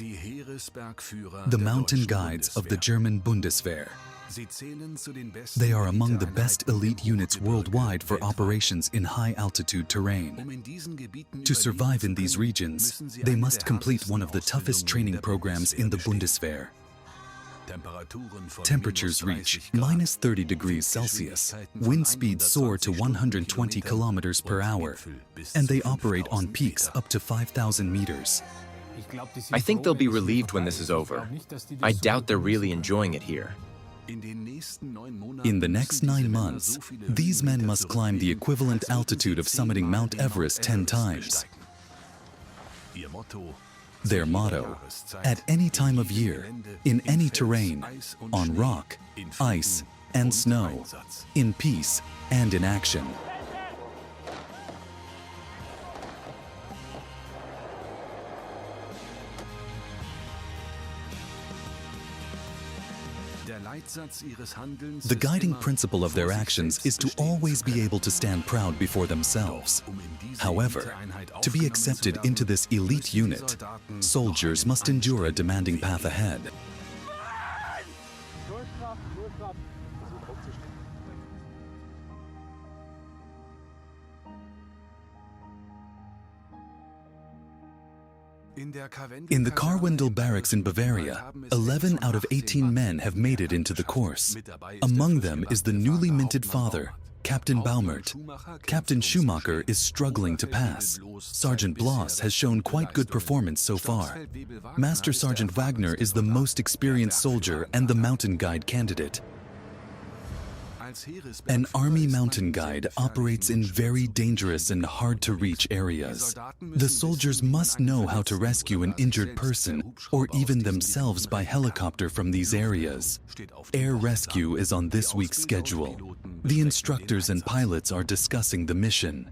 The mountain guides of the German Bundeswehr. They are among the best elite units worldwide for operations in high-altitude terrain. To survive in these regions, they must complete one of the toughest training programs in the Bundeswehr. Temperatures reach -30 degrees Celsius, wind speeds soar to 120 kilometers per hour, and they operate on peaks up to 5,000 meters. I think they'll be relieved when this is over. I doubt they're really enjoying it here. In the next 9 months, these men must climb the equivalent altitude of summiting Mount Everest 10 times. Their motto, at any time of year, in any terrain, on rock, ice, and snow, in peace and in action. The guiding principle of their actions is to always be able to stand proud before themselves. However, to be accepted into this elite unit, soldiers must endure a demanding path ahead. In the Karwendel barracks in Bavaria, 11 out of 18 men have made it into the course. Among them is the newly minted father, Captain Baumert. Captain Schumacher is struggling to pass. Sergeant Bloss has shown quite good performance so far. Master Sergeant Wagner is the most experienced soldier and the mountain guide candidate. An army mountain guide operates in very dangerous and hard-to-reach areas. The soldiers must know how to rescue an injured person or even themselves by helicopter from these areas. Air rescue is on this week's schedule. The instructors and pilots are discussing the mission.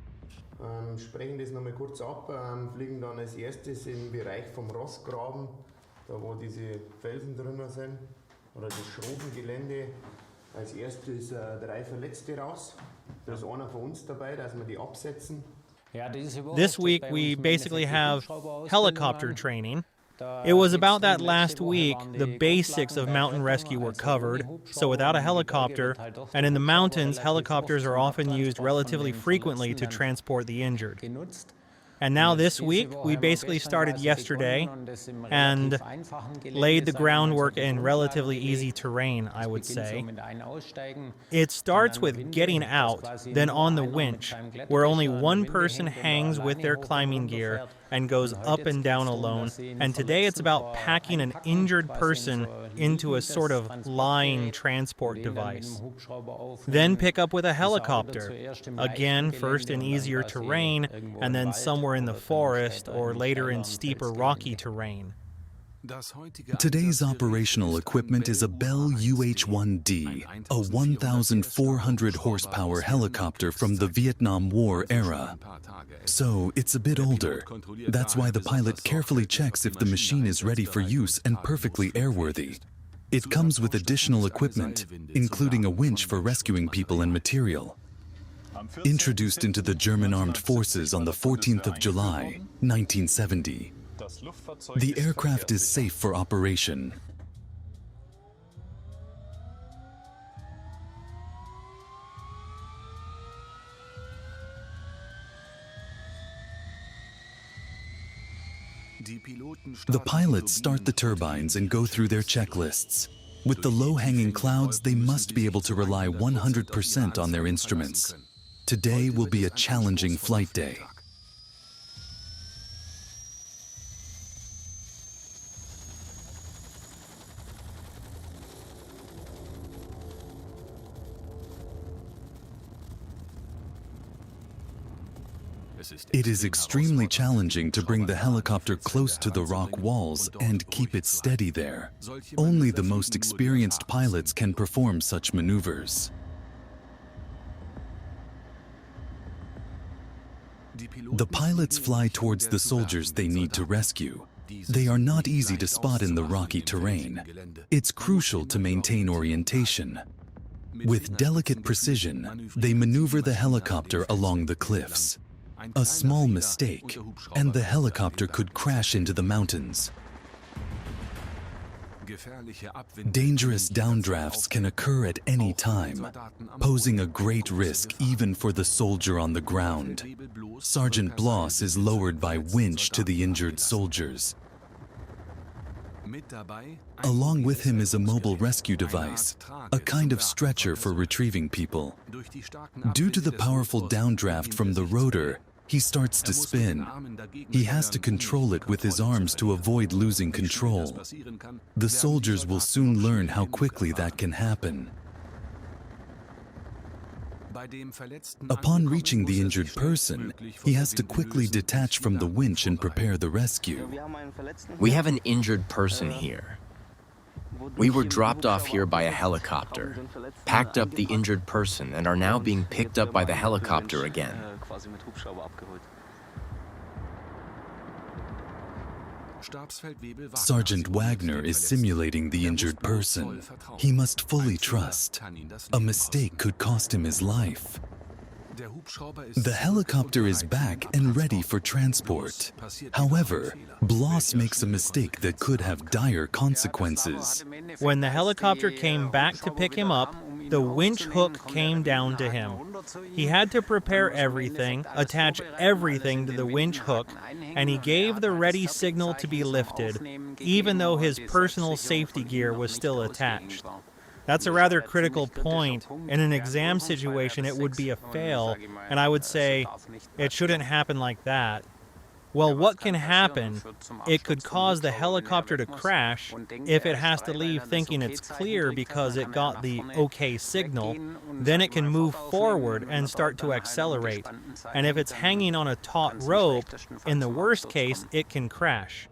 Sprechen das nochmal kurz ab, fliegen dann als erstes im Bereich vom Rossgraben, da wo diese Felsen drinnen sind, oder das Schrobengelände. Als erstes 3 Verletzte raus. Da ist einer von uns dabei, dass wir die absetzen. This week we basically have helicopter training. It was about that last week the basics of mountain rescue were covered, so without a helicopter, and in the mountains helicopters are often used relatively frequently to transport the injured. And now this week, we basically started yesterday and laid the groundwork in relatively easy terrain, I would say. It starts with getting out, then on the winch, where only one person hangs with their climbing gear and goes up and down alone. And today it's about packing an injured person into a sort of lying transport device. Then pick up with a helicopter. Again, first in easier terrain, and then somewhere in the forest or later in steeper rocky terrain. Today's operational equipment is a Bell UH-1D, a 1,400 horsepower helicopter from the Vietnam War era. So it's a bit older. That's why the pilot carefully checks if the machine is ready for use and perfectly airworthy. It comes with additional equipment, including a winch for rescuing people and material. Introduced into the German Armed Forces on the 14th of July, 1970. The aircraft is safe for operation. The pilots start the turbines and go through their checklists. With the low-hanging clouds, they must be able to rely 100% on their instruments. Today will be a challenging flight day. It is extremely challenging to bring the helicopter close to the rock walls and keep it steady there. Only the most experienced pilots can perform such maneuvers. The pilots fly towards the soldiers they need to rescue. They are not easy to spot in the rocky terrain. It's crucial to maintain orientation. With delicate precision, they maneuver the helicopter along the cliffs. A small mistake, and the helicopter could crash into the mountains. Dangerous downdrafts can occur at any time, posing a great risk even for the soldier on the ground. Sergeant Bloss is lowered by winch to the injured soldiers. Along with him is a mobile rescue device, a kind of stretcher for retrieving people. Due to the powerful downdraft from the rotor, he starts to spin. He has to control it with his arms to avoid losing control. The soldiers will soon learn how quickly that can happen. Upon reaching the injured person, he has to quickly detach from the winch and prepare the rescue. We have an injured person here. We were dropped off here by a helicopter, packed up the injured person, and are now being picked up by the helicopter again. Sergeant Wagner is simulating the injured person. He must fully trust. A mistake could cost him his life. The helicopter is back and ready for transport. However, Bloss makes a mistake that could have dire consequences. When the helicopter came back to pick him up, the winch hook came down to him. He had to prepare everything, attach everything to the winch hook, and he gave the ready signal to be lifted, even though his personal safety gear was still attached. That's a rather critical point. In an exam situation, it would be a fail, and I would say it shouldn't happen like that. Well, what can happen? It could cause the helicopter to crash if it has to leave thinking it's clear because it got the okay signal. Then it can move forward and start to accelerate. And if it's hanging on a taut rope, in the worst case, it can crash.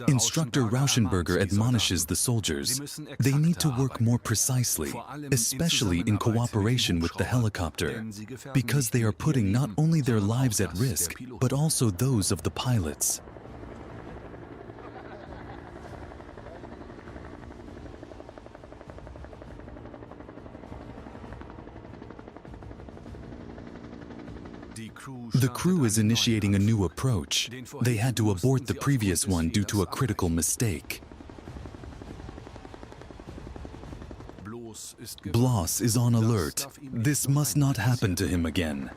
Instructor Rauschenberger admonishes the soldiers. They need to work more precisely, especially in cooperation with the helicopter, because they are putting not only their lives at risk, but also those of the pilots. The crew is initiating a new approach. They had to abort the previous one due to a critical mistake. Bloss is on alert. This must not happen to him again.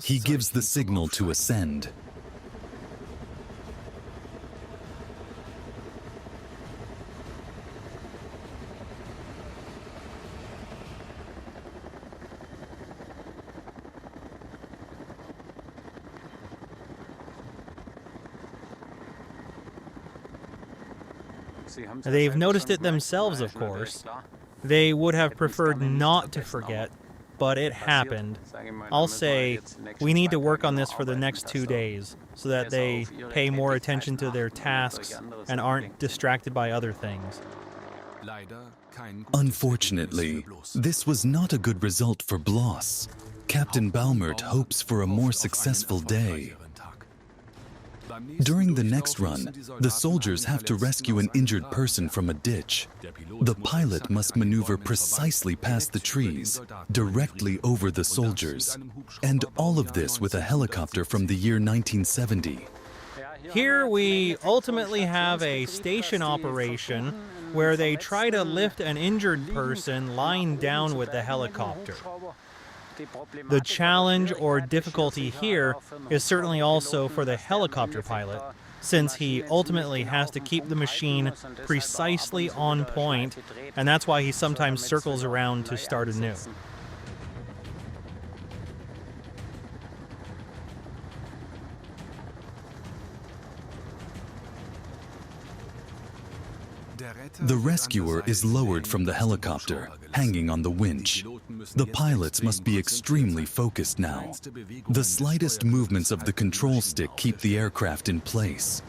He gives the signal to ascend. They've noticed it themselves, of course. They would have preferred not to forget, but it happened. I'll say we need to work on this for the next 2 days so that they pay more attention to their tasks and aren't distracted by other things. Unfortunately, this was not a good result for Bloss. Captain Baumert hopes for a more successful day. During the next run, the soldiers have to rescue an injured person from a ditch. The pilot must maneuver precisely past the trees, directly over the soldiers, and all of this with a helicopter from the year 1970. Here we ultimately have a station operation where they try to lift an injured person lying down with the helicopter. The challenge or difficulty here is certainly also for the helicopter pilot, since he ultimately has to keep the machine precisely on point, and that's why he sometimes circles around to start anew. The rescuer is lowered from the helicopter, hanging on the winch. The pilots must be extremely focused now. The slightest movements of the control stick keep the aircraft in place.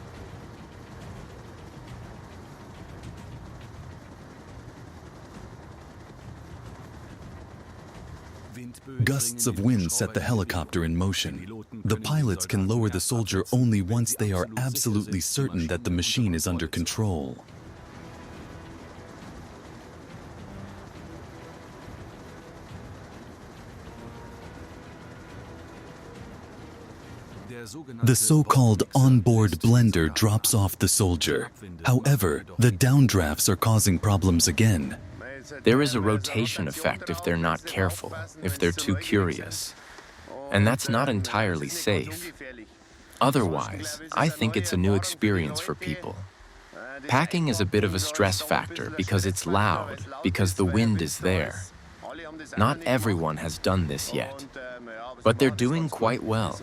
Gusts of wind set the helicopter in motion. The pilots can lower the soldier only once they are absolutely certain that the machine is under control. The so-called onboard blender drops off the soldier. However, the downdrafts are causing problems again. There is a rotation effect if they're not careful, if they're too curious. And that's not entirely safe. Otherwise, I think it's a new experience for people. Packing is a bit of a stress factor because it's loud, because the wind is there. Not everyone has done this yet, but they're doing quite well.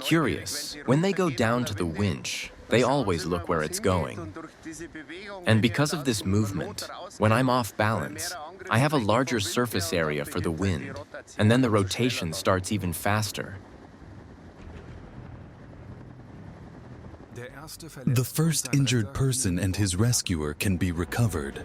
Curious, when they go down to the winch, they always look where it's going. And because of this movement, when I'm off balance, I have a larger surface area for the wind, and then the rotation starts even faster. The first injured person and his rescuer can be recovered.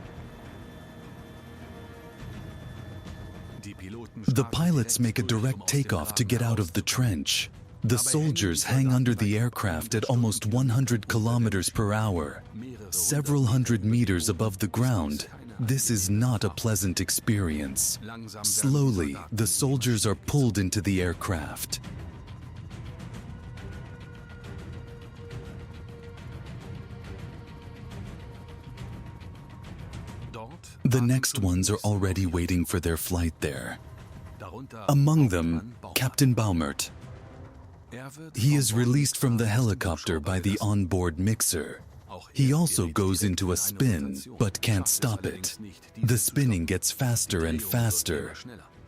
The pilots make a direct takeoff to get out of the trench. The soldiers hang under the aircraft at almost 100 kilometers per hour, several hundred meters above the ground. This is not a pleasant experience. Slowly, the soldiers are pulled into the aircraft. The next ones are already waiting for their flight there. Among them, Captain Baumert. He is released from the helicopter by the onboard mixer. He also goes into a spin, but can't stop it. The spinning gets faster and faster.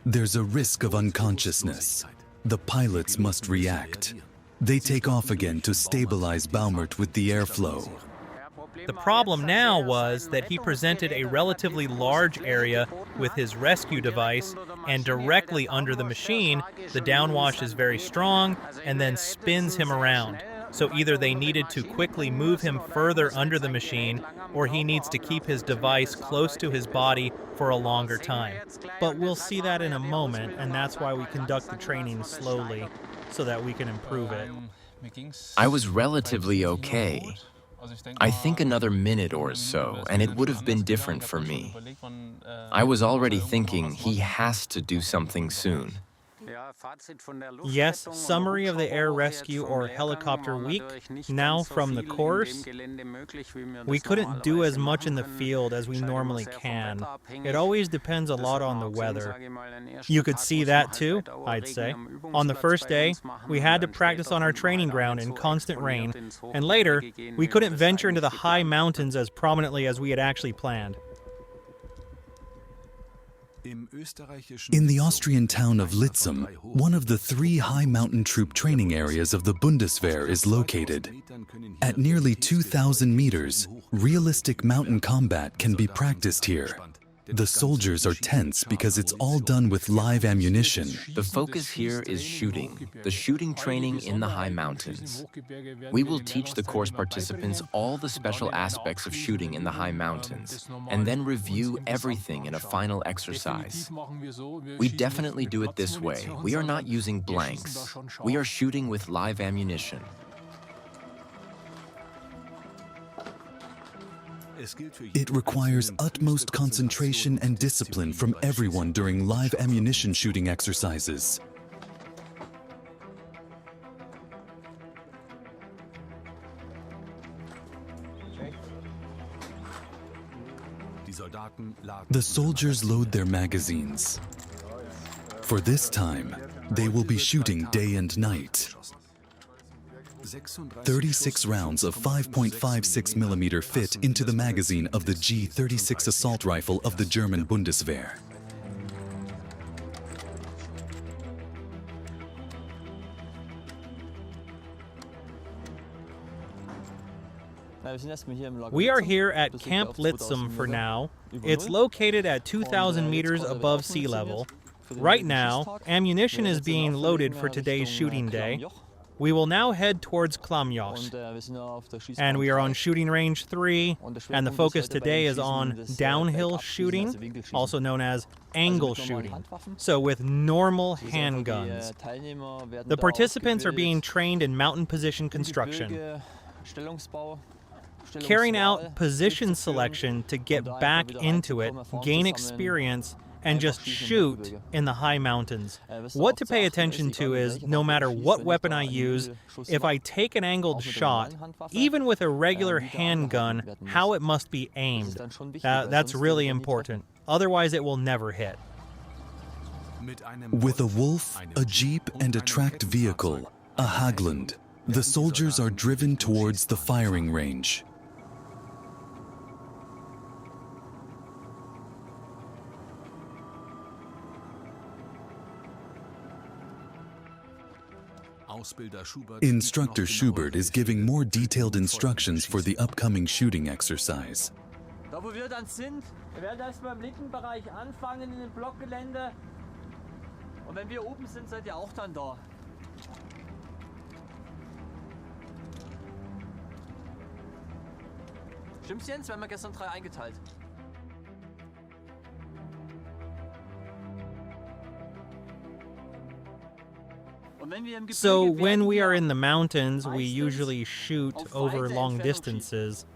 There's a risk of unconsciousness. The pilots must react. They take off again to stabilize Baumert with the airflow. The problem now was that he presented a relatively large area with his rescue device, and directly under the machine, the downwash is very strong and then spins him around. So either they needed to quickly move him further under the machine, or he needs to keep his device close to his body for a longer time. But we'll see that in a moment, and that's why we conduct the training slowly, so that we can improve it. I was relatively okay. I think another minute or so, and it would have been different for me. I was already thinking he has to do something soon. Yes, summary of the air rescue or helicopter week. Now from the course, we couldn't do as much in the field as we normally can. It always depends a lot on the weather. You could see that too, I'd say. On the first day, we had to practice on our training ground in constant rain, and later, we couldn't venture into the high mountains as prominently as we had actually planned. In the Austrian town of Litzum, one of the 3 high mountain troop training areas of the Bundeswehr is located. At nearly 2,000 meters, realistic mountain combat can be practiced here. The soldiers are tense because it's all done with live ammunition. The focus here is shooting, the shooting training in the high mountains. We will teach the course participants all the special aspects of shooting in the high mountains, and then review everything in a final exercise. We definitely do it this way. We are not using blanks. We are shooting with live ammunition. It requires utmost concentration and discipline from everyone during live ammunition shooting exercises. The soldiers load their magazines. For this time, they will be shooting day and night. 36 rounds of 5.56 millimeter fit into the magazine of the G-36 assault rifle of the German Bundeswehr. We are here at Camp Litzum for now. It's located at 2,000 meters above sea level. Right now, ammunition is being loaded for today's shooting day. We will now head towards Klamjost, and we are on shooting range 3, and the focus today is on downhill shooting, also known as angle shooting, so with normal handguns. The participants are being trained in mountain position construction, carrying out position selection to get back into it, gain experience, and just shoot in the high mountains. What to pay attention to is, no matter what weapon I use, if I take an angled shot, even with a regular handgun, how it must be aimed. That's really important. Otherwise, it will never hit. With a wolf, a jeep, and a tracked vehicle, a Hagland, the soldiers are driven towards the firing range. Instructor Schubert is giving more detailed instructions for the upcoming shooting exercise. Da wo wir dann sind, wir werden erstmal im linken Bereich anfangen in dem Blockgelände. Und wenn wir oben sind, seid ihr auch dann da. Stimmt's, Jens? Wir haben ja gestern 3 eingeteilt. So when we are in the mountains, we usually shoot over long distances.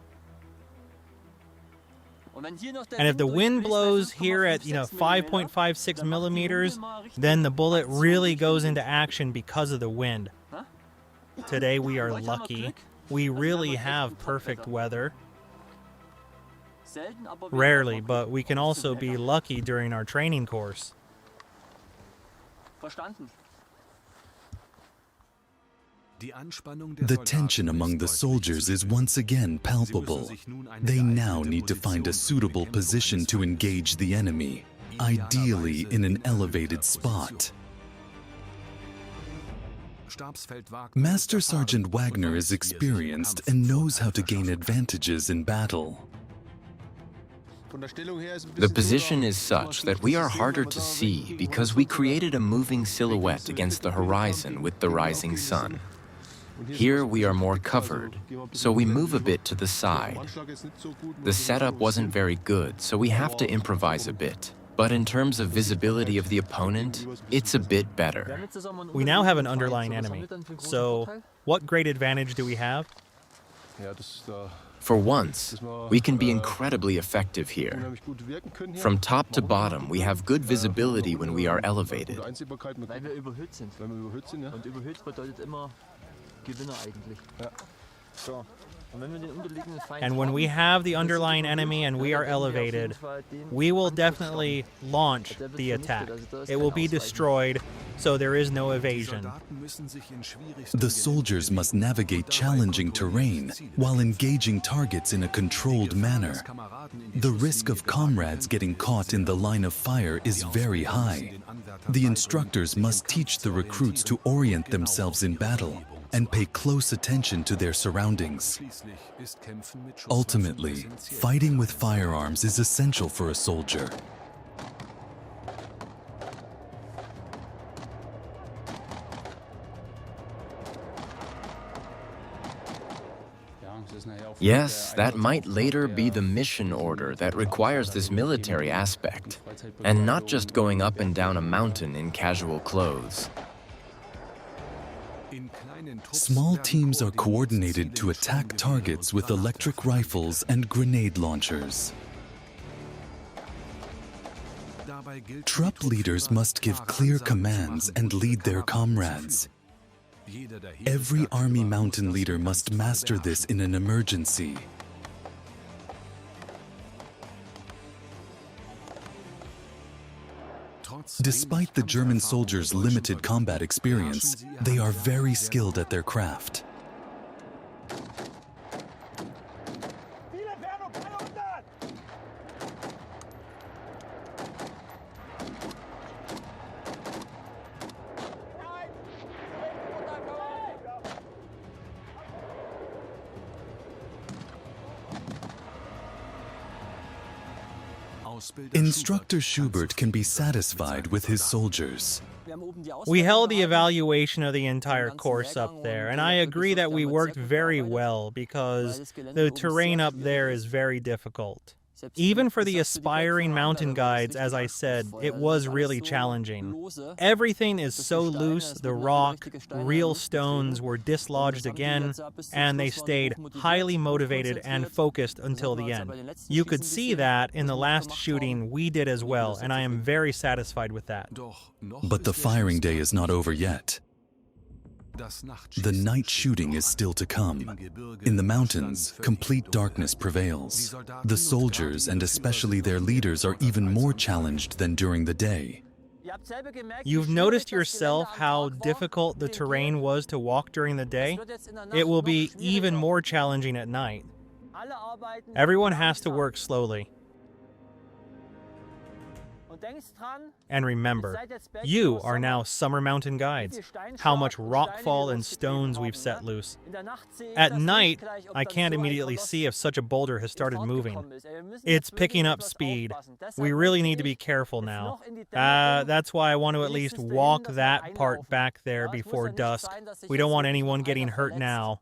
And if the wind blows here at 5.56 millimeters, then the bullet really goes into action because of the wind. Today we are lucky. We really have perfect weather. Rarely, but we can also be lucky during our training course. The tension among the soldiers is once again palpable. They now need to find a suitable position to engage the enemy, ideally in an elevated spot. Master Sergeant Wagner is experienced and knows how to gain advantages in battle. The position is such that we are harder to see because we created a moving silhouette against the horizon with the rising sun. Here we are more covered, so we move a bit to the side. The setup wasn't very good, so we have to improvise a bit. But in terms of visibility of the opponent, it's a bit better. We now have an underlying enemy. So what great advantage do we have? For once, we can be incredibly effective here. From top to bottom, we have good visibility when we are elevated. And when we have the underlying enemy and we are elevated, we will definitely launch the attack. It will be destroyed, so there is no evasion. The soldiers must navigate challenging terrain while engaging targets in a controlled manner. The risk of comrades getting caught in the line of fire is very high. The instructors must teach the recruits to orient themselves in battle and pay close attention to their surroundings. Ultimately, fighting with firearms is essential for a soldier. Yes, that might later be the mission order that requires this military aspect, and not just going up and down a mountain in casual clothes. Small teams are coordinated to attack targets with electric rifles and grenade launchers. Troop leaders must give clear commands and lead their comrades. Every army mountain leader must master this in an emergency. Despite the German soldiers' limited combat experience, they are very skilled at their craft. Instructor Schubert can be satisfied with his soldiers. We held the evaluation of the entire course up there, and I agree that we worked very well because the terrain up there is very difficult. Even for the aspiring mountain guides, as I said, it was really challenging. Everything is so loose, the rock, real stones were dislodged again, and they stayed highly motivated and focused until the end. You could see that in the last shooting we did as well, and I am very satisfied with that. But the firing day is not over yet. The night shooting is still to come. In the mountains, complete darkness prevails. The soldiers, and especially their leaders, are even more challenged than during the day. You've noticed yourself how difficult the terrain was to walk during the day? It will be even more challenging at night. Everyone has to work slowly. And remember, you are now summer mountain guides. How much rockfall and stones we've set loose. At night, I can't immediately see if such a boulder has started moving. It's picking up speed. We really need to be careful now. That's why I want to at least walk that part back there before dusk. We don't want anyone getting hurt now.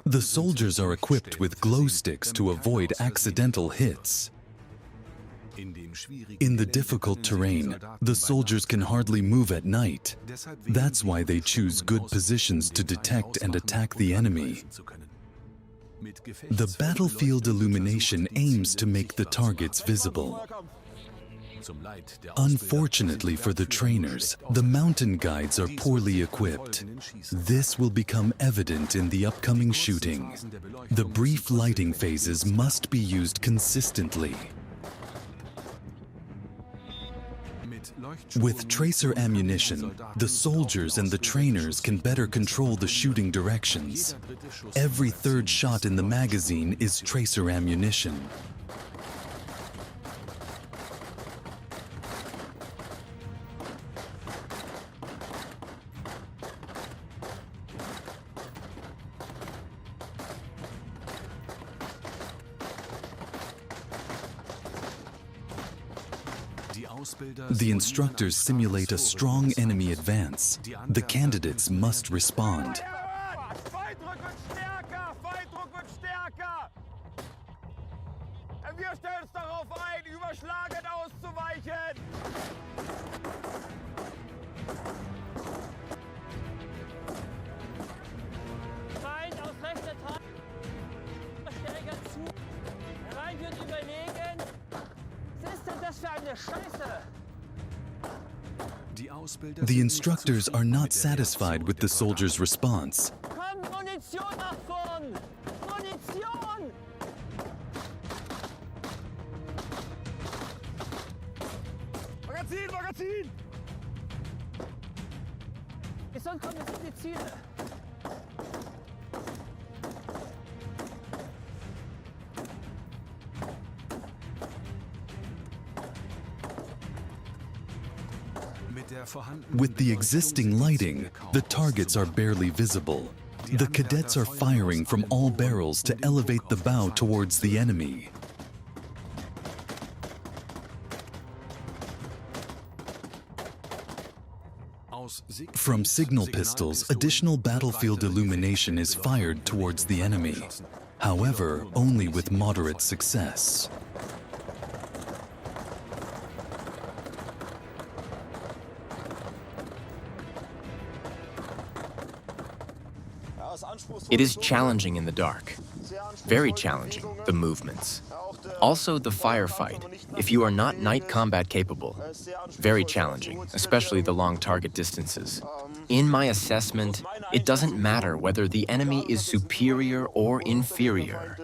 The soldiers are equipped with glow sticks to avoid accidental hits. In the difficult terrain, the soldiers can hardly move at night. That's why they choose good positions to detect and attack the enemy. The battlefield illumination aims to make the targets visible. Unfortunately for the trainers, the mountain guides are poorly equipped. This will become evident in the upcoming shooting. The brief lighting phases must be used consistently. With tracer ammunition, the soldiers and the trainers can better control the shooting directions. Every third shot in the magazine is tracer ammunition. The instructors simulate a strong enemy advance. The candidates must respond. Wir stellen uns darauf ein, überschlagend auszuweichen! Feind aus rechter Seite. Stärker zu. Rein wird überlegen. Was ist denn das für eine Scheiße? The instructors are not satisfied with the soldiers' response. Komm, Munition nach vorn! Munition! Magazin, Magazin! Sonst kommen jetzt die Ziele. With the existing lighting, the targets are barely visible. The cadets are firing from all barrels to elevate the bow towards the enemy. From signal pistols, additional battlefield illumination is fired towards the enemy. However, only with moderate success. It is challenging in the dark. Very challenging, the movements. Also the firefight, if you are not night combat capable. Very challenging, especially the long target distances. In my assessment, it doesn't matter whether the enemy is superior or inferior.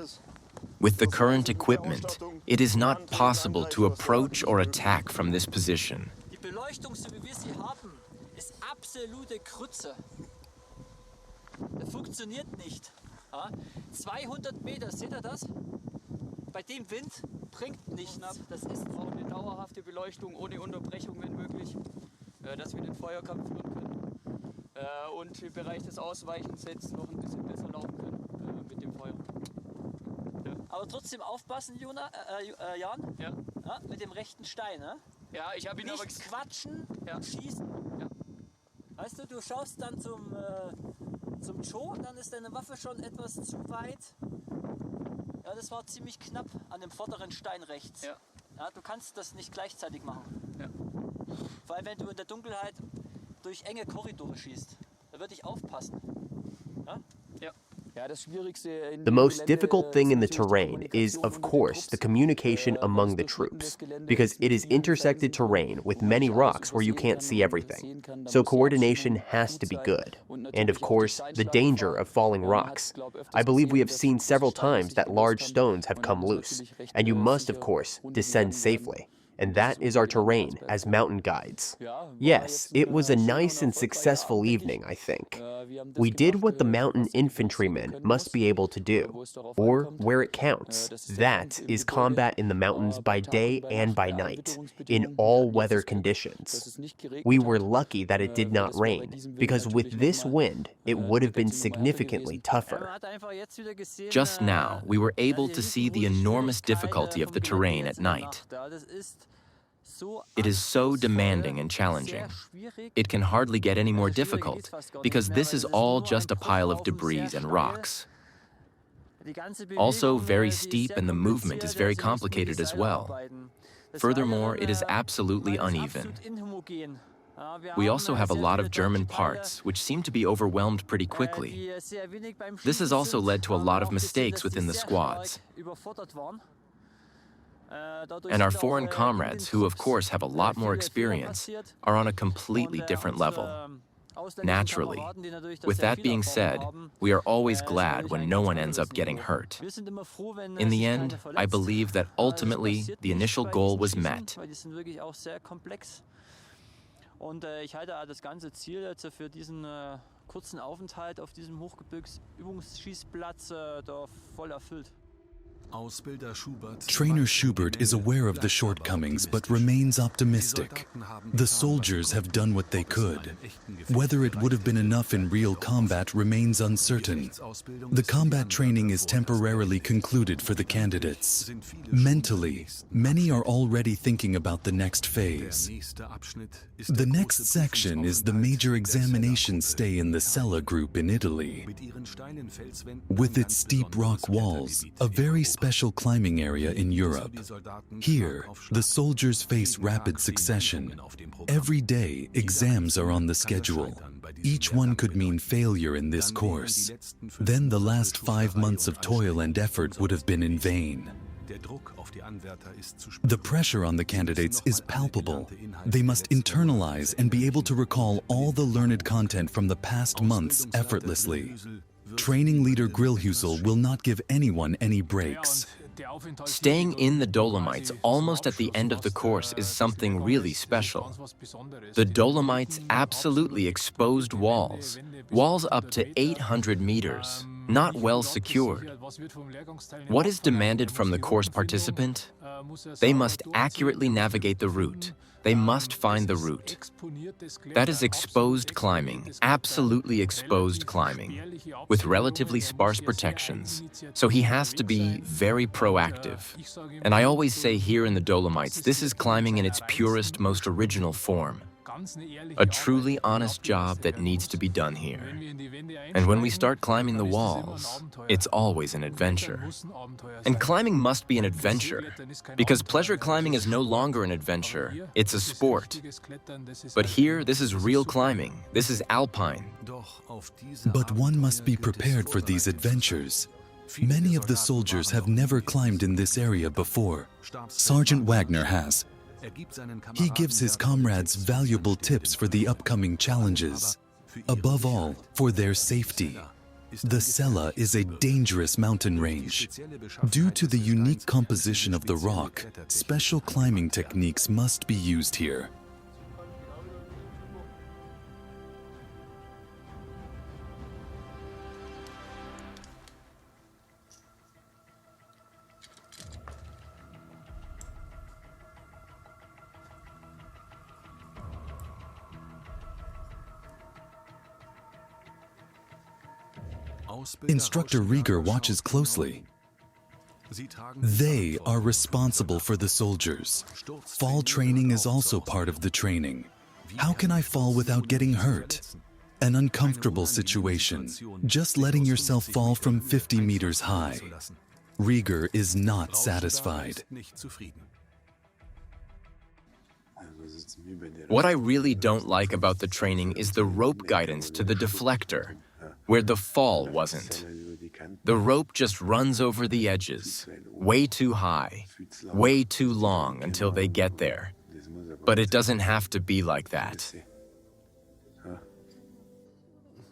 With the current equipment, it is not possible to approach or attack from this position. Die Beleuchtung, so wie wir sie haben, ist absolute Krütze. Das funktioniert nicht. Ja? 200 Meter, seht ihr das? Bei dem Wind bringt nichts. Das ist auch eine dauerhafte Beleuchtung ohne Unterbrechung, wenn möglich, dass wir den Feuerkampf führen können. Und im Bereich des Ausweichens jetzt noch ein bisschen besser laufen können mit dem Feuer. Ja. Aber trotzdem aufpassen, Jan, ja. Ja, mit dem rechten Stein. Ne? Ja, ich habe ihn aber nicht quatschen, ja. Schießen. Ja. Weißt du, du schaust dann zum Joe, dann ist deine Waffe schon etwas zu weit. das war ziemlich knapp an dem vorderen Stein rechts. Ja. Ja, du kannst das nicht gleichzeitig machen. Ja. Vor allem, wenn du in der Dunkelheit durch enge Korridore schießt. Da würde ich aufpassen. Ja? Ja. The most difficult thing in the terrain is, of course, the communication among the troops, because it is intersected terrain with many rocks where you can't see everything. So coordination has to be good. And of course, the danger of falling rocks. I believe we have seen several times that large stones have come loose, and you must, of course, descend safely. And that is our terrain as mountain guides. Yes, it was a nice and successful evening, I think. We did what the mountain infantrymen must be able to do, or where it counts. That is combat in the mountains by day and by night, in all weather conditions. We were lucky that it did not rain, because with this wind, it would have been significantly tougher. Just now, we were able to see the enormous difficulty of the terrain at night. It is so demanding and challenging. It can hardly get any more difficult, because this is all just a pile of debris and rocks. Also very steep, and the movement is very complicated as well. Furthermore, it is absolutely uneven. We also have a lot of German parts, which seem to be overwhelmed pretty quickly. This has also led to a lot of mistakes within the squads. And our foreign comrades, who of course have a lot more experience, are on a completely different level. Naturally. With that being said, we are always glad when no one ends up getting hurt. In the end, I believe that ultimately the initial goal was met. Und ich halte das ganze Ziel jetzt für diesen kurzen Aufenthalt auf diesem Hochgebirgsübungsschießplatz da voll erfüllt. Trainer Schubert is aware of the shortcomings but remains optimistic. The soldiers have done what they could. Whether it would have been enough in real combat remains uncertain. The combat training is temporarily concluded for the candidates. Mentally, many are already thinking about the next phase. The next section is the major examination stay in the Sella group in Italy. With its steep rock walls, a very special climbing area in Europe. Here, the soldiers face rapid succession. Every day, exams are on the schedule. Each one could mean failure in this course. Then the last 5 months of toil and effort would have been in vain. The pressure on the candidates is palpable. They must internalize and be able to recall all the learned content from the past months effortlessly. Training leader Grillhusel will not give anyone any breaks. Staying in the Dolomites almost at the end of the course is something really special. The Dolomites absolutely exposed walls, walls up to 800 meters, not well secured. What is demanded from the course participant? They must accurately navigate the route. They must find the route. That is exposed climbing, absolutely exposed climbing, with relatively sparse protections. So he has to be very proactive. And I always say here in the Dolomites, this is climbing in its purest, most original form. A truly honest job that needs to be done here. And when we start climbing the walls, it's always an adventure. And climbing must be an adventure, because pleasure climbing is no longer an adventure, it's a sport. But here, this is real climbing, this is alpine. But one must be prepared for these adventures. Many of the soldiers have never climbed in this area before. Sergeant Wagner has. He gives his comrades valuable tips for the upcoming challenges. Above all, for their safety. The Sella is a dangerous mountain range. Due to the unique composition of the rock, special climbing techniques must be used here. Instructor Rieger watches closely. They are responsible for the soldiers. Fall training is also part of the training. How can I fall without getting hurt? An uncomfortable situation, just letting yourself fall from 50 meters high. Rieger is not satisfied. What I really don't like about the training is the rope guidance to the deflector, where the fall wasn't. The rope just runs over the edges, way too high, way too long until they get there. But it doesn't have to be like that.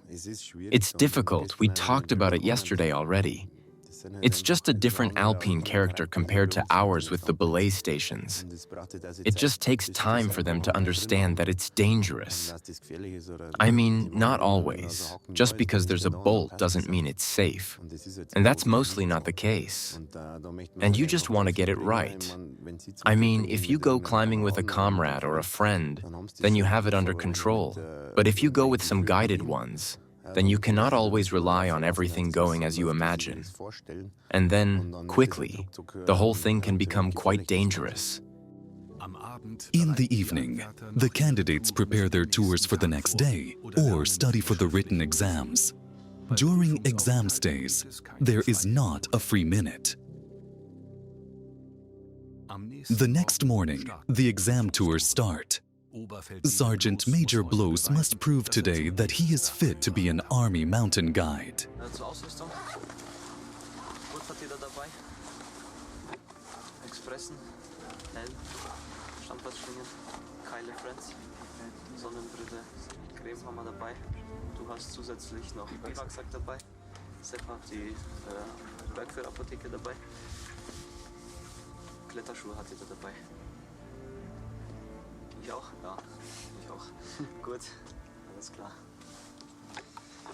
It's difficult. We talked about it yesterday already. It's just a different Alpine character compared to ours with the belay stations. It just takes time for them to understand that it's dangerous. I mean, not always. Just because there's a bolt doesn't mean it's safe. And that's mostly not the case. And you just want to get it right. I mean, if you go climbing with a comrade or a friend, then you have it under control. But if you go with some guided ones, then you cannot always rely on everything going as you imagine. And then, quickly, the whole thing can become quite dangerous. In the evening, the candidates prepare their tours for the next day or study for the written exams. During exam stays, there is not a free minute. The next morning, the exam tours start. Sergeant Major Bloß must prove today that he is fit to be an Army mountain guide. Zur Ausrüstung. Rückvertreter dabei. Expressen. Helm. Standplatzschwingen. Keile Friends. Sonnenbrille. Creme haben wir dabei. Du hast zusätzlich noch Biwaksack dabei. Sepp hat die Bergführerapotheke dabei. Kletterschuhe hat jeder dabei. Ich auch? Ja, ich auch. Gut, alles klar.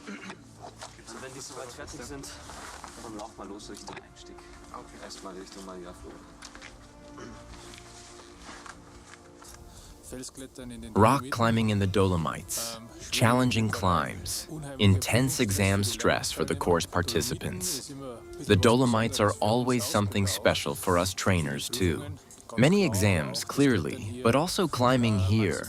Und wenn die soweit fertig sind, dann laufen wir los Richtung Einstieg. Okay. Erstmal Richtung Mariaflur. Rock climbing in the Dolomites, challenging climbs, intense exam stress for the course participants. The Dolomites are always something special for us trainers, too. Many exams, clearly, but also climbing here.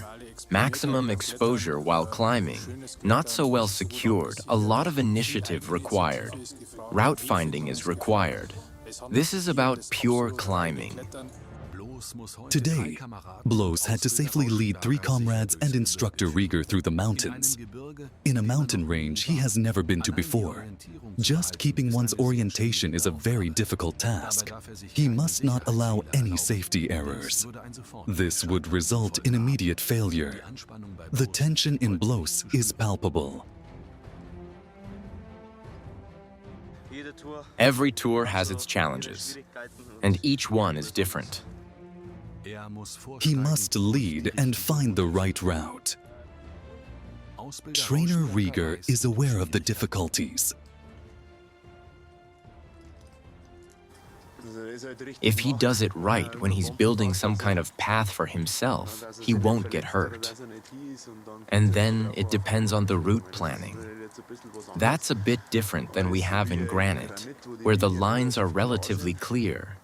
Maximum exposure while climbing, not so well secured, a lot of initiative required. Route finding is required. This is about pure climbing. Today, Bloß had to safely lead 3 comrades and instructor Rieger through the mountains. In a mountain range he has never been to before. Just keeping one's orientation is a very difficult task. He must not allow any safety errors. This would result in immediate failure. The tension in Bloß is palpable. Every tour has its challenges, and each one is different. He must lead and find the right route. Trainer Rieger is aware of the difficulties. If he does it right when he's building some kind of path for himself, he won't get hurt. And then it depends on the route planning. That's a bit different than we have in granite, where the lines are relatively clear.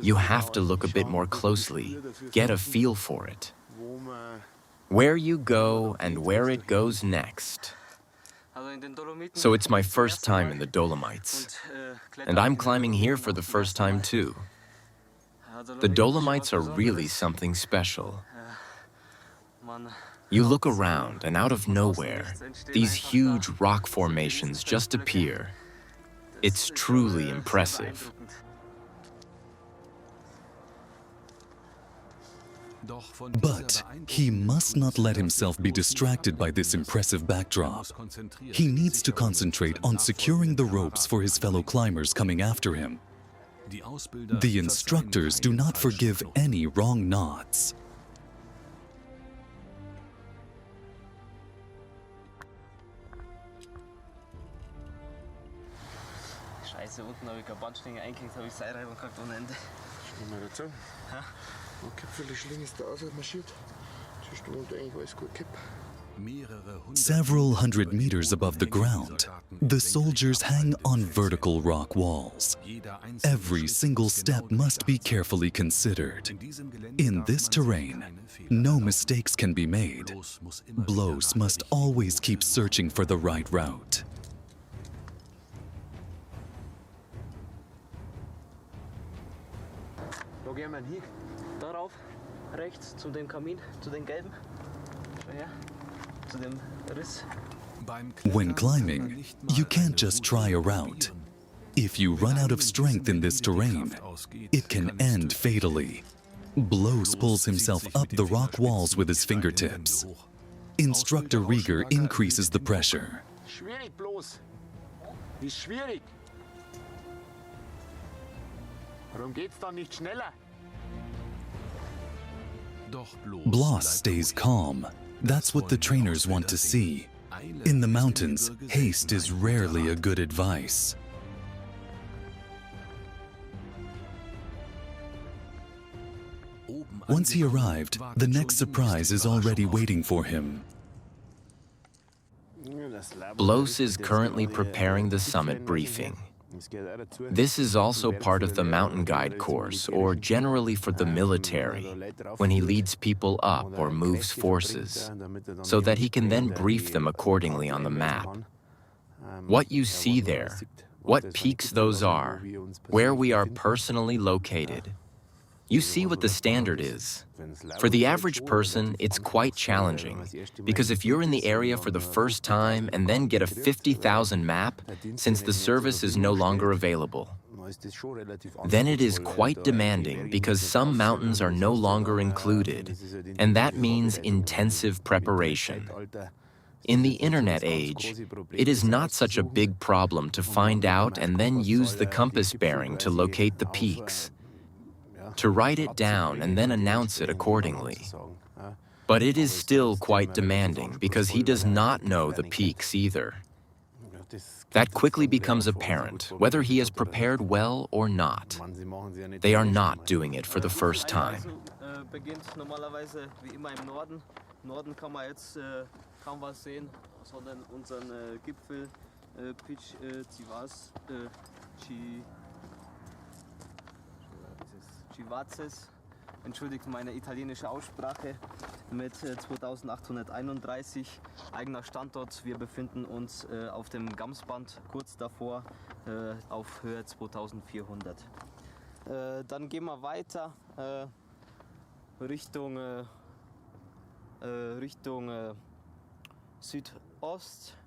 You have to look a bit more closely, get a feel for it. Where you go and where it goes next. So it's my first time in the Dolomites, and I'm climbing here for the first time too. The Dolomites are really something special. You look around and out of nowhere, these huge rock formations just appear. It's truly impressive. But he must not let himself be distracted by this impressive backdrop. He needs to concentrate on securing the ropes for his fellow climbers coming after him. The instructors do not forgive any wrong knots. Scheiße, unten habe ich keine Bandschlinge eingehängt, habe ich Seilreibung gehabt ohne Ende. Schau mal dazu. Okay, völlig Schlinge ist da ausmarschiert. Das ist unten eigentlich alles gut kipp. Several hundred meters above the ground, the soldiers hang on vertical rock walls. Every single step must be carefully considered. In this terrain, no mistakes can be made. Bloß must always keep searching for the right route. Wo gehen wir hin? Darauf, rechts, zu dem Kamin, zu den gelben. Schau her, zu dem Riss. When climbing, you can't just try a route. If you run out of strength in this terrain, it can end fatally. Blows pulls himself up the rock walls with his fingertips. Instructor Rieger increases the pressure. Schwierig bloß. Ist schwierig. Warum geht's dann nicht schneller? Bloss stays calm. That's what the trainers want to see. In the mountains, haste is rarely a good advice. Once he arrived, the next surprise is already waiting for him. Bloss is currently preparing the summit briefing. This is also part of the mountain guide course, or generally for the military, when he leads people up or moves forces, so that he can then brief them accordingly on the map. What you see there, what peaks those are, where we are personally located. You see what the standard is. For the average person, it's quite challenging, because if you're in the area for the first time and then get a 50,000 map, since the service is no longer available, then it is quite demanding because some mountains are no longer included, and that means intensive preparation. In the internet age, it is not such a big problem to find out and then use the compass bearing to locate the peaks, to write it down and then announce it accordingly. But it is still quite demanding because he does not know the peaks either. That quickly becomes apparent, whether he has prepared well or not. They are not doing it for the first time. Beginnt normalerweise wie immer im Norden. Norden kann man jetzt kaum was sehen, sondern unseren Gipfel Chivazes, entschuldigt meine italienische Aussprache, mit 2831 eigener Standort. Wir befinden uns auf dem Gamsband kurz davor auf Höhe 2400. Dann gehen wir weiter Richtung Südost.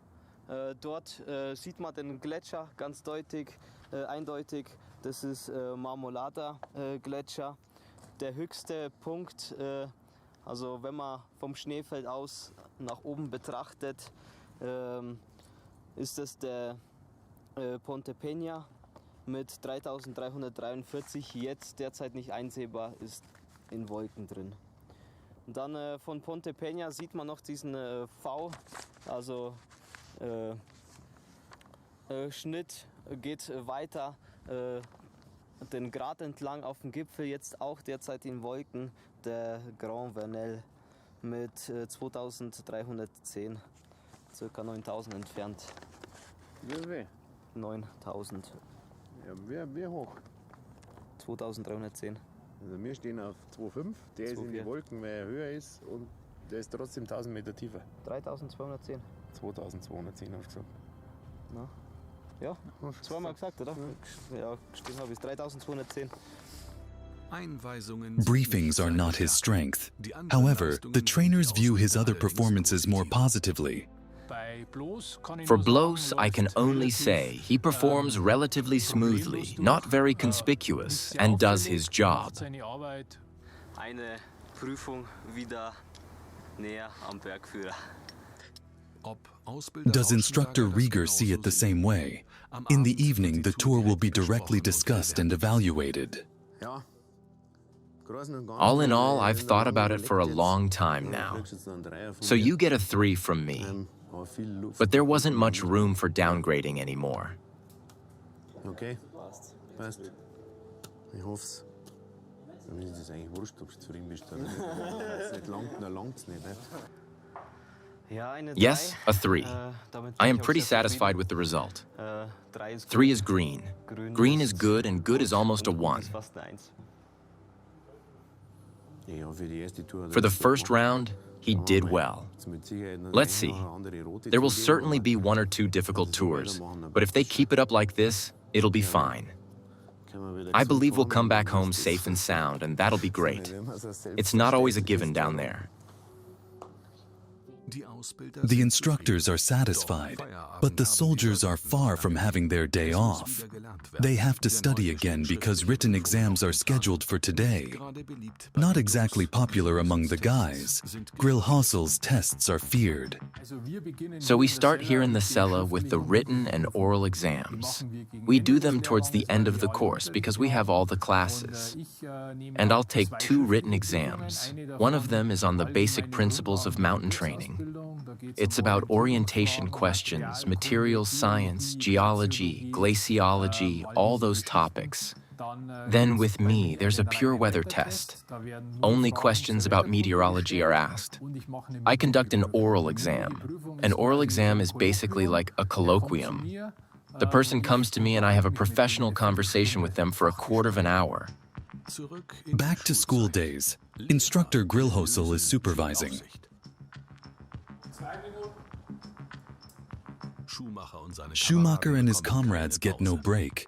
Dort sieht man den Gletscher ganz eindeutig. Das ist Marmolada Gletscher. Der höchste Punkt, also wenn man vom Schneefeld aus nach oben betrachtet, ist es der Ponte Peña mit 3343, jetzt derzeit nicht einsehbar, ist in Wolken drin. Und dann von Ponte Peña sieht man noch diesen V, also Schnitt geht weiter den Grat entlang auf dem Gipfel, jetzt auch derzeit in Wolken, der Grand Vernel mit 2310, circa 9000 entfernt. Wie? 9000. Ja, wie hoch? 2310. Also wir stehen auf 2,5, der ist in die Wolken, weil er höher ist, und der ist trotzdem 1000 Meter tiefer. 3210. 2210 hast du gesagt. Na? Ja, zweimal gesagt, oder? Ja, gestimmt habe ich. 3210. Briefings are not his strength. However, the trainers view his other performances more positively. For Bloss, I can only say he performs relatively smoothly, not very conspicuous, and does his job. Eine Prüfung wieder näher am Bergführer. Does Instructor Rieger see it the same way? In the evening, the tour will be directly discussed and evaluated. All in all, I've thought about it for a long time now. So you get a 3 from me. But there wasn't much room for downgrading anymore. Okay, passt. Ich hoff's. Dann ist es eigentlich wurscht, ob du zufrieden bist oder nicht. Wenn es nicht langt, dann langt's nicht. Yes, a 3. I am pretty satisfied with the result. 3 is green. Green is good, and good is almost a 1. For the first round, he did well. Let's see. There will certainly be 1 or 2 difficult tours, but if they keep it up like this, it'll be fine. I believe we'll come back home safe and sound, and that'll be great. It's not always a given down there. The instructors are satisfied, but the soldiers are far from having their day off. They have to study again because written exams are scheduled for today. Not exactly popular among the guys, Grillhausel's tests are feared. So we start here in the cella with the written and oral exams. We do them towards the end of the course because we have all the classes. And I'll take 2 written exams. One of them is on the basic principles of mountain training. It's about orientation questions, materials science, geology, glaciology, all those topics. Then with me, there's a pure weather test. Only questions about meteorology are asked. I conduct an oral exam. An oral exam is basically like a colloquium. The person comes to me and I have a professional conversation with them for a quarter of an hour. Back to school days. Instructor Grillhausel is supervising. Schumacher and his comrades get no break.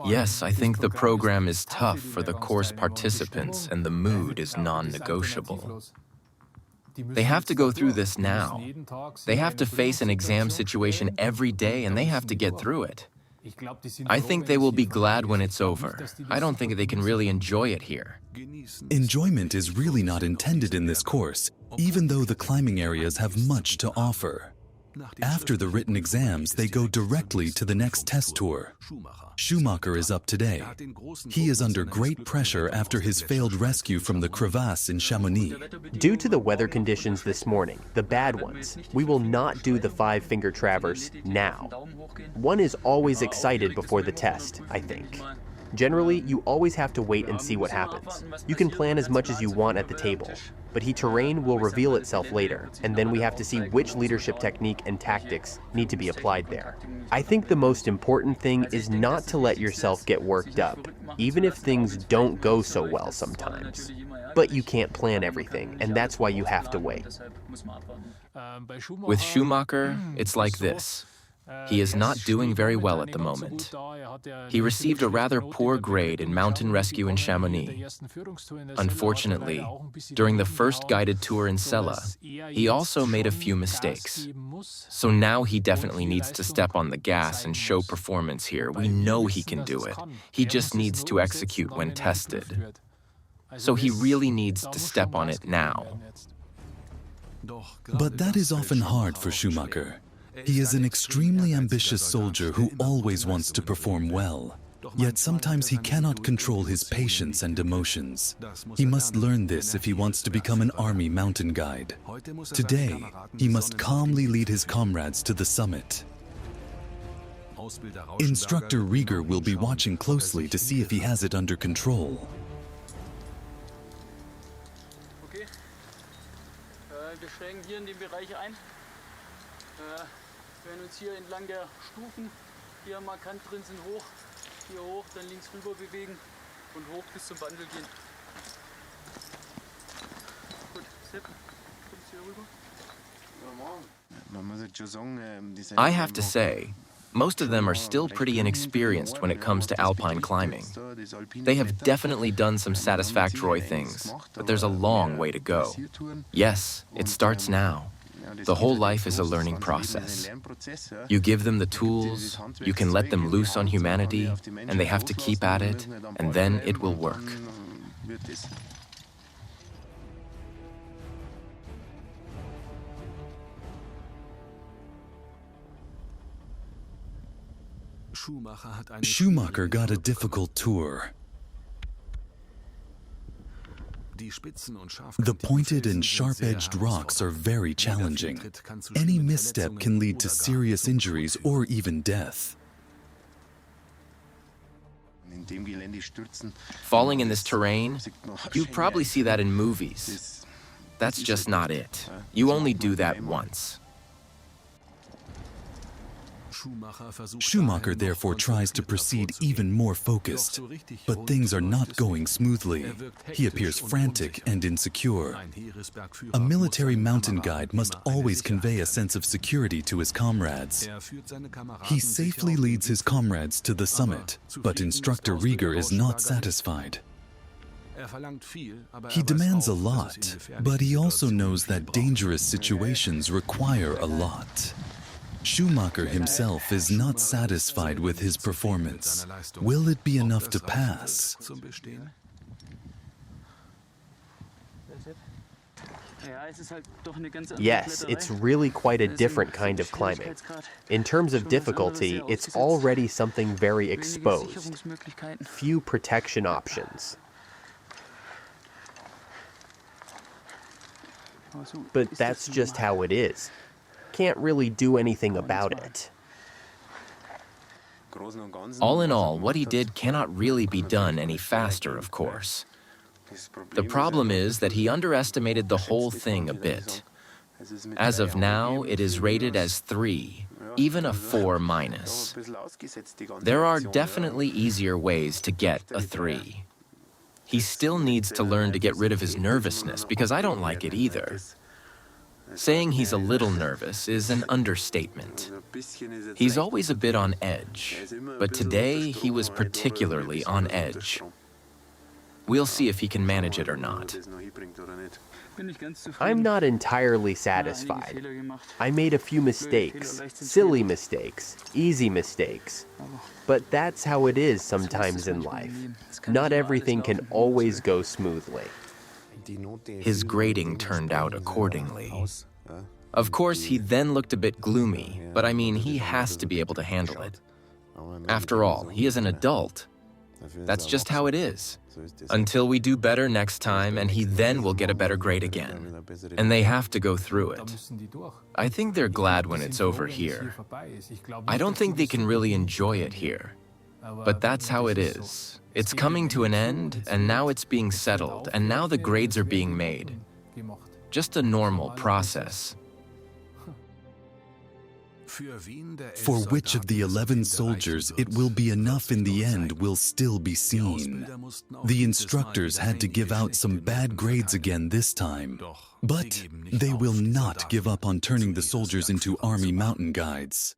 Yes, I think the program is tough for the course participants and the mood is non-negotiable. They have to go through this now. They have to face an exam situation every day and they have to get through it. I think they will be glad when it's over. I don't think they can really enjoy it here. Enjoyment is really not intended in this course, even though the climbing areas have much to offer. After the written exams, they go directly to the next test tour. Schumacher is up today. He is under great pressure after his failed rescue from the crevasse in Chamonix. Due to the weather conditions this morning, the bad ones, we will not do the 5-finger traverse now. One is always excited before the test, I think. Generally, you always have to wait and see what happens. You can plan as much as you want at the table, but terrain will reveal itself later, and then we have to see which leadership technique and tactics need to be applied there. I think the most important thing is not to let yourself get worked up, even if things don't go so well sometimes. But you can't plan everything, and that's why you have to wait. With Schumacher, it's like this. He is not doing very well at the moment. He received a rather poor grade in mountain rescue in Chamonix. Unfortunately, during the first guided tour in Sella, he also made a few mistakes. So now he definitely needs to step on the gas and show performance here. We know he can do it. He just needs to execute when tested. So he really needs to step on it now. But that is often hard for Schumacher. He is an extremely ambitious soldier who always wants to perform well. Yet sometimes he cannot control his patience and emotions. He must learn this if he wants to become an army mountain guide. Today, he must calmly lead his comrades to the summit. Instructor Rieger will be watching closely to see if he has it under control. Okay. Wir steigen hier in den Bereich ein. Wir werden uns hier entlang der Stufen, die ja markant drin sind, hoch, hier hoch, dann links rüber bewegen und hoch bis zum Wandel gehen. Gut, Sepp, kommst du hier rüber? I have to say, most of them are still pretty inexperienced when it comes to alpine climbing. They have definitely done some satisfactory things, but there's a long way to go. Yes, it starts now. The whole life is a learning process. You give them the tools, you can let them loose on humanity, and they have to keep at it, and then it will work. Schumacher got a difficult tour. The pointed and sharp-edged rocks are very challenging. Any misstep can lead to serious injuries or even death. Falling in this terrain, you probably see that in movies. That's just not it. You only do that once. Schumacher therefore tries to proceed even more focused, but things are not going smoothly. He appears frantic and insecure. A military mountain guide must always convey a sense of security to his comrades. He safely leads his comrades to the summit, but instructor Rieger is not satisfied. He demands a lot, but he also knows that dangerous situations require a lot. Schumacher himself is not satisfied with his performance. Will it be enough to pass? Yes, it's really quite a different kind of climbing. In terms of difficulty, it's already something very exposed. Few protection options. But that's just how it is. Can't really do anything about it. All in all, what he did cannot really be done any faster, of course. The problem is that he underestimated the whole thing a bit. As of now, it is rated as 3, even a 4-. There are definitely easier ways to get a 3. He still needs to learn to get rid of his nervousness, because I don't like it either. Saying he's a little nervous is an understatement. He's always a bit on edge, but today he was particularly on edge. We'll see if he can manage it or not. I'm not entirely satisfied. I made a few mistakes, silly mistakes, easy mistakes. But that's how it is sometimes in life. Not everything can always go smoothly. His grading turned out accordingly. Of course, he then looked a bit gloomy, but I mean, he has to be able to handle it. After all, he is an adult. That's just how it is. Until we do better next time, and he then will get a better grade again. And they have to go through it. I think they're glad when it's over here. I don't think they can really enjoy it here. But that's how it is. It's coming to an end, and now it's being settled, and now the grades are being made. Just a normal process. For which of the 11 soldiers it will be enough in the end will still be seen. The instructors had to give out some bad grades again this time, but they will not give up on turning the soldiers into army mountain guides.